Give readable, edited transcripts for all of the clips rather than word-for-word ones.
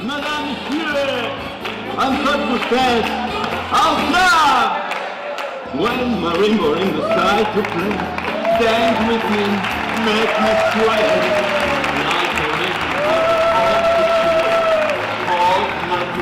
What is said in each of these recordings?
Madame, Monsieur, I'm such a stress. I'll stop! When marimba in the sky to play, dance with me, make me sway. Like a rhythm, hold my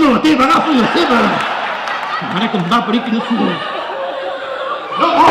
La teva, agafa la teva! Ara que em va parir que no surt. No!